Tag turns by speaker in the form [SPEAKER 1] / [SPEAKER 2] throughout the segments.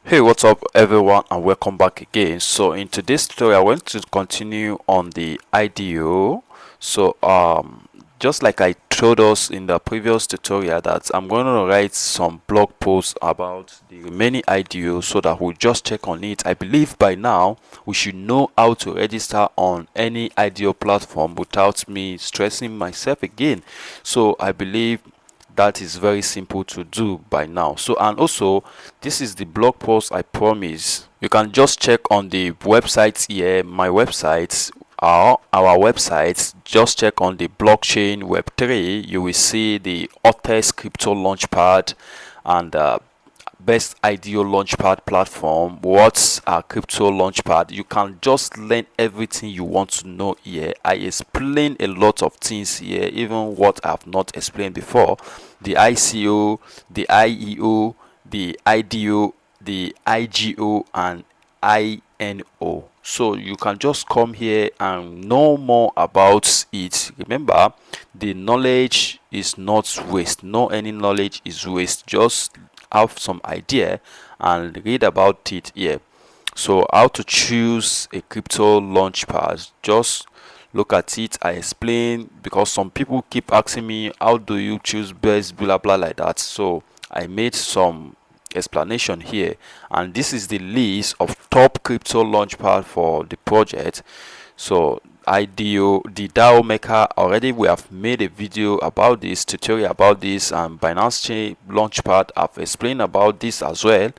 [SPEAKER 1] Hey, what's up everyone, and welcome back again. So in today's tutorial I want to continue on the IDO. So just like I told us in the previous tutorial that I'm going to write some blog posts about the remaining IDO so that we'll just check on it. I believe by now we should know how to register on any IDO platform without me stressing myself again. So I believe that is very simple to do by now. So, and also this is the blog post I promise. You can just check on the websites here, my websites, our websites. Just check on the blockchain web3. You will see the hottest crypto launchpad and best IDO launchpad platform. What's a crypto launchpad? You can just learn everything you want to know here. I explain a lot of things here, even what I've not explained before. The ICO, the IEO, the IDO, the IGO, and INO. So you can just come here and know more about it. Remember, the knowledge is not waste. No any knowledge is waste. Just have some idea and read about it here. So how to choose a crypto launchpad, just look at it. I explain because some people keep asking me how do you choose best, blah blah like that. So I made some explanation here, and this is the list of top crypto launchpad for the project. So IDO, the DAO maker, already we have made a video about this, tutorial about this, and Binance Chain Launchpad, I've explained about this as well.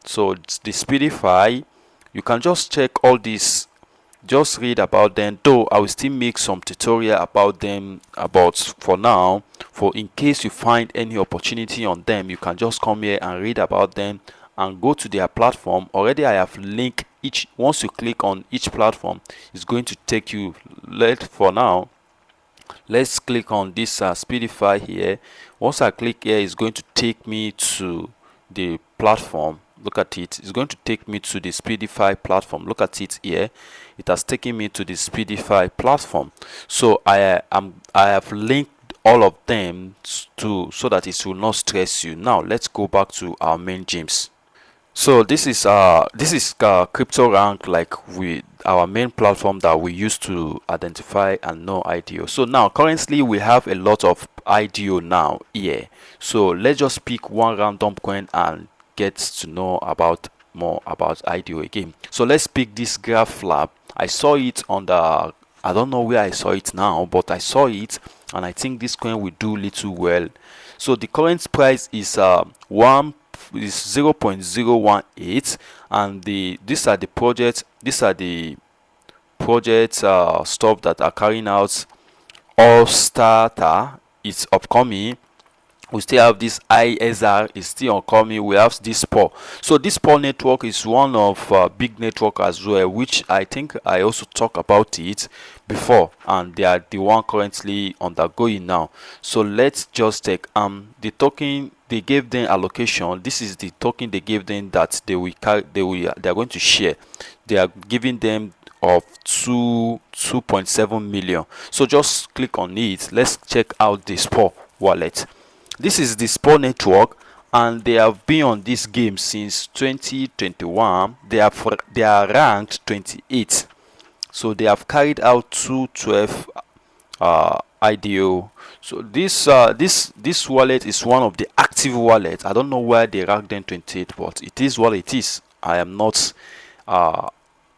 [SPEAKER 1] So the Speedify, you can just check all this, just read about them, though I will still make some tutorial about them about for now. For in case you find any opportunity on them, you can just come here and read about them and go to their platform. Already I have linked each. Once you click on each platform, it's going to take you. For now, let's click on this Speedify here. Once I click here, it's going to take me to the platform. Look at it, it's going to take me to the Speedify platform. Look at it here, it has taken me to the Speedify platform. So I have linked all of them to so that it will not stress you. Now let's go back to our main gyms. So this is crypto rank, like with our main platform that we use to identify and know IDO. So now currently we have a lot of IDO now here. So let's just pick one random coin and get to know about more about IDO again. So let's pick this graph lab. I saw it on the, I don't know where I saw it now, but I saw it and I think this coin will do little well. So the current price is 0.018, and these are the projects, stuff that are carrying out. All starter is upcoming. We still have this ISR is still upcoming. We have this Spore. So this Spore network is one of big network as well, which I think I also talked about it before, and they are the one currently undergoing now. So let's just take the token they gave them allocation. This is the token they gave them that they are going to share. They are giving them of 2.7 million. So just click on it. Let's check out the Spore wallet. This is the Spore network, and they have been on this game since 2021. They are ranked 28. So they have carried out 212 IDO. So this wallet is one of the active wallets. I don't know why they ranked them 28, but it is what it is. I am not I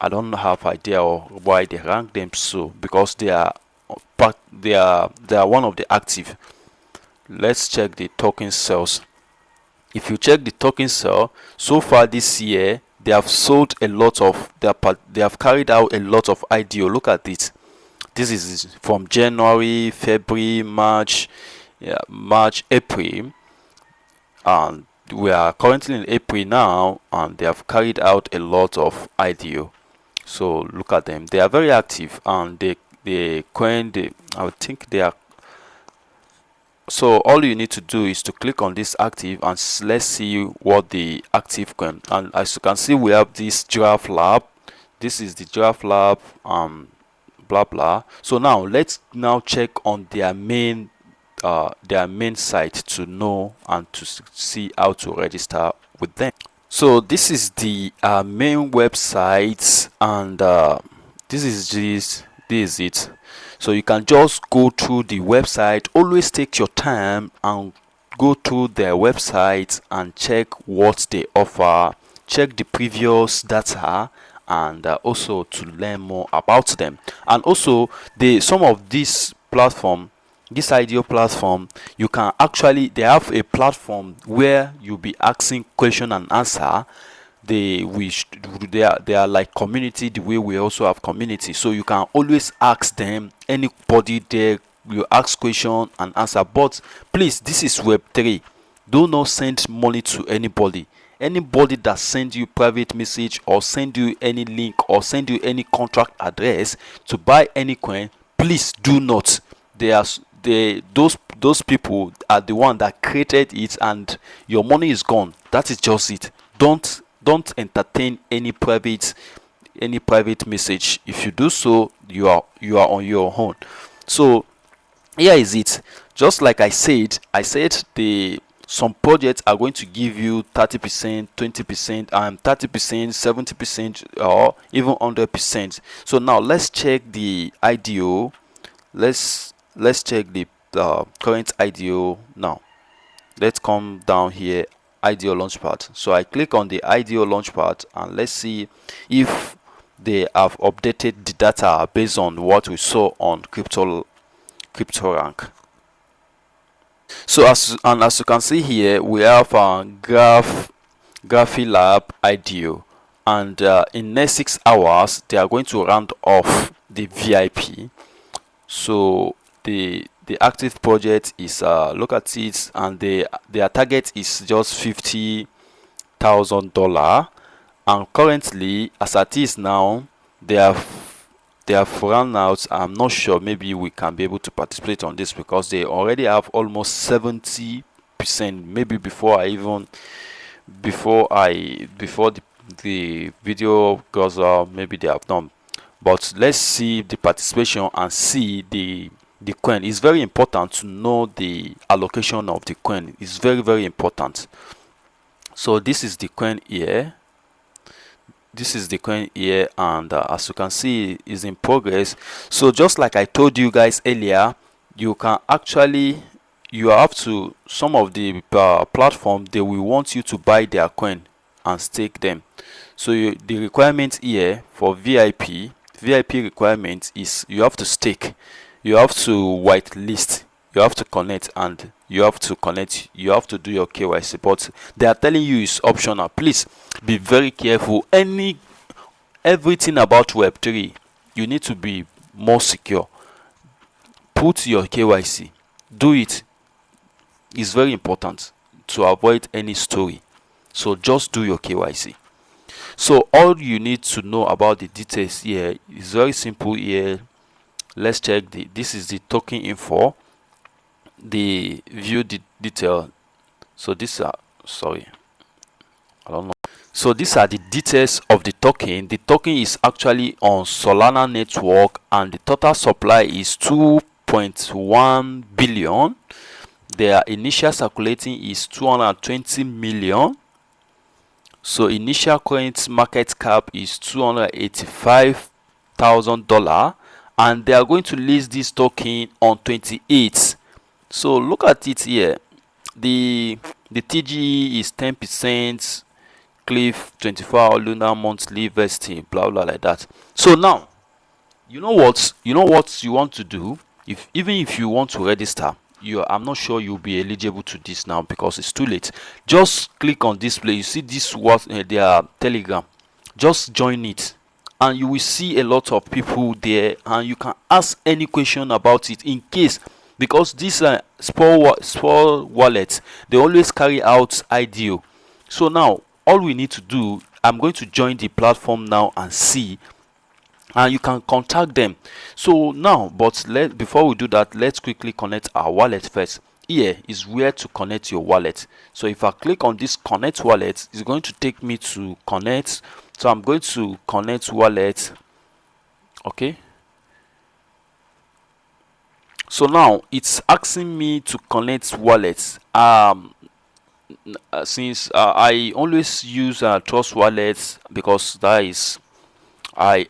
[SPEAKER 1] don't have idea or why they rank them so, because they are one of the active. Let's check the token sales. If you check the token sale, so far this year they have sold a lot of they have carried out a lot of IDO. Look at it. This is from January, February, March, April, and we are currently in April now, and they have carried out a lot of IDO. So look at them, they are very active, and I think they are. So all you need to do is to click on this active, and let's see what the active coin. And as you can see, we have this giraffe lab. This is the giraffe lab, blah blah. So now let's check on their main site to know and to see how to register with them. So this is the main website, and this is it. So you can just go through the website. Always take your time and go through their website and check what they offer, check the previous data, and also to learn more about them. And also some of this platform, this IDO platform, you can actually, they have a platform where you'll be asking question and answer. They are like community, the way we also have community, so you can always ask them, anybody there, you ask question and answer. But please, this is web3. Do not send money to anybody. Anybody that send you private message or send you any link or send you any contract address to buy any coin, please do not. Those people are the one that created it, and your money is gone. That is just it. Don't entertain any private message. If you do so, you are on your own. So here is it. Just like I said, some projects are going to give you 30%, 20%, and 30%, 70%, or even 100%. So now let's check the IDO. Let's check the current IDO now. Let's come down here, IDO Launchpad. So I click on the IDO Launchpad, and let's see if they have updated the data based on what we saw on CryptoRank. So as you can see here, we have GraphiLab IDO, and in next 6 hours they are going to round off the VIP. So the active project is look at it, and their target is just $50,000, and currently, as it is now, they have run out. I'm not sure, maybe we can be able to participate on this because they already have almost 70%. Maybe before the video goes out, maybe they have done. But let's see the participation and see the coin. It's very important to know the allocation of the coin. It's very, very important. So this is the coin here. And as you can see, is in progress. So just like I told you guys earlier, you can actually, you have to, some of the platform, they will want you to buy their coin and stake them. So the requirement here for VIP requirement is you have to stake, you have to whitelist, you have to connect, and you have to do your KYC. But they are telling you it's optional. Please be very careful. Everything about Web3, you need to be more secure. Put your KYC, do it. It's very important to avoid any story. So just do your KYC. So all you need to know about the details here is very simple here. Let's check this is the token info, the view the detail. So these are, sorry, I don't know. So these are the details of the token. The token is actually on Solana network, and the total supply is 2.1 billion. Their initial circulating is 220 million. So initial current market cap is $285,000, and they are going to list this token on 28th. So look at it here. The TGE is 10%, Cliff 24-hour lunar monthly vesting, blah blah like that. So now you know what you want to do. Even if you want to register, I'm not sure you'll be eligible to this now because it's too late. Just click on this place. You see this was their Telegram. Just join it, and you will see a lot of people there, and you can ask any question about it in case, because this Spore wallet, they always carry out IDO. So now all we need to do, I'm going to join the platform now and see, and you can contact them. So now, but before we do that, let's quickly connect our wallet first. Here is where to connect your wallet. So if I click on this connect wallet, it's going to take me to connect. So I'm going to connect wallet. Okay, so now it's asking me to connect wallets. since I always use Trust Wallets, because that is, I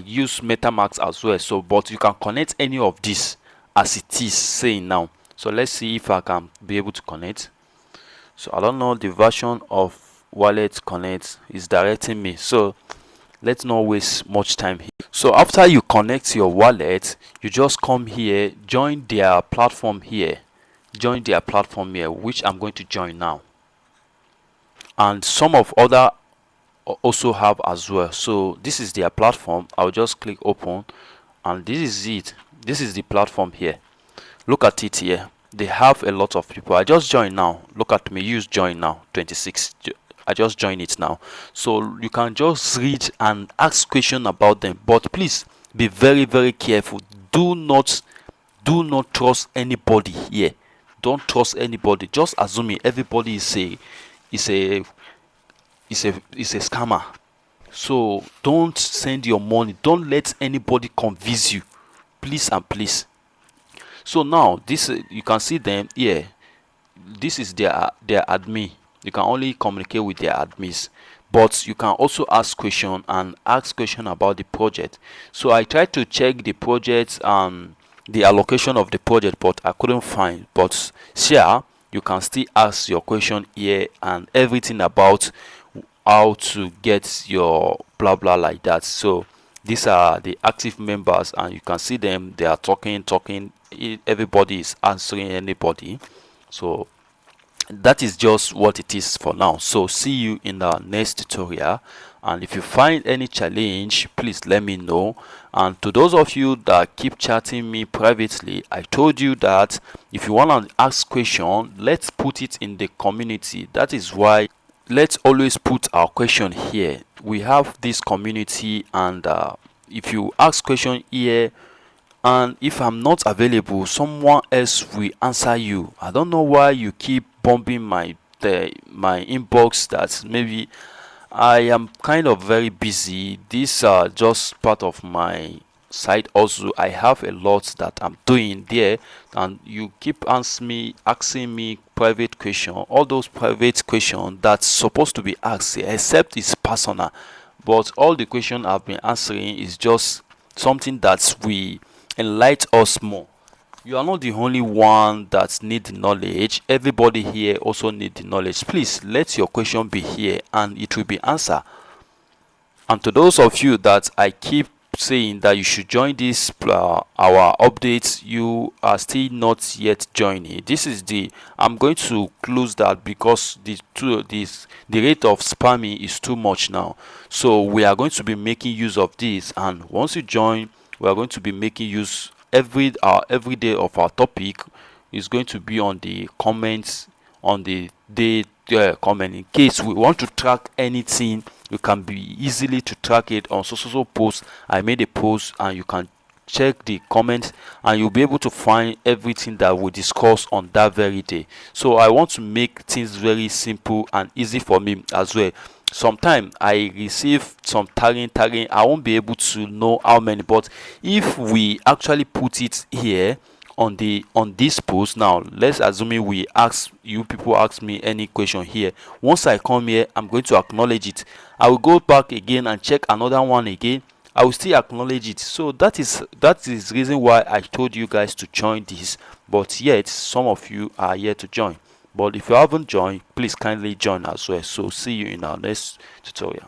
[SPEAKER 1] use MetaMask as well. So but you can connect any of this as it is saying now. So let's see if I can be able to connect. So I don't know the version of wallet connect is directing me, so let's not waste much time here. So after you connect your wallet, you just come here, join their platform here, which I'm going to join now, and some of other also have as well. So this is their platform. I'll just click open, and this is it. This is the platform here. Look at it here. They have a lot of people. I just joined now. Look at me. Use join now. 26. I just joined it now. So you can just read and ask questions about them. But please be very, very careful. Do not trust anybody here. Don't trust anybody. Just assuming everybody is a scammer. So don't send your money. Don't let anybody convince you. Please and please. So now this you can see them here. This is their admin. You can only communicate with their admins, but you can also ask question about the project. So I tried to check the project and the allocation of the project, but I couldn't find. But here you can still ask your question here and everything about how to get your blah blah like that. So these are the active members, and you can see them. They are talking. Everybody is answering anybody. So that is just what it is for now. So see you in the next tutorial, and if you find any challenge, please let me know. And to those of you that keep chatting me privately, I told you that if you want to ask question, let's put it in the community. That is why let's always put our question here. We have this community, and if you ask question here, and if I'm not available, someone else will answer you. I don't know why you keep bombing my inbox. That maybe I am kind of very busy. These are just part of my side. Also, I have a lot that I'm doing there, and you keep asking me private question. All those private questions that's supposed to be asked, except it's personal. But all the question I've been answering is just something that we enlighten us more. You are not the only one that need the knowledge. Everybody here also need the knowledge. Please let your question be here and it will be answered. And to those of you that I keep saying that you should join this our updates, you are still not yet joining. This is the I'm going to close that because the rate of spamming is too much now. So we are going to be making use of this, and once you join, we are going to be making use every day of our topic is going to be on the comments on the day comment. In case we want to track anything, you can be easily to track it on so post. I made a post, and you can check the comments, and you'll be able to find everything that we discuss on that very day. So I want to make things very simple and easy for me as well. Sometimes I receive some tagging. I won't be able to know how many, but if we actually put it here on this post, now let's assume we ask you people ask me any question here. Once I come here, I'm going to acknowledge it. I will go back again and check another one again. I will still acknowledge it. So that is the reason why I told you guys to join this, but yet some of you are yet to join. But if you haven't joined, please kindly join as well. So see you in our next tutorial.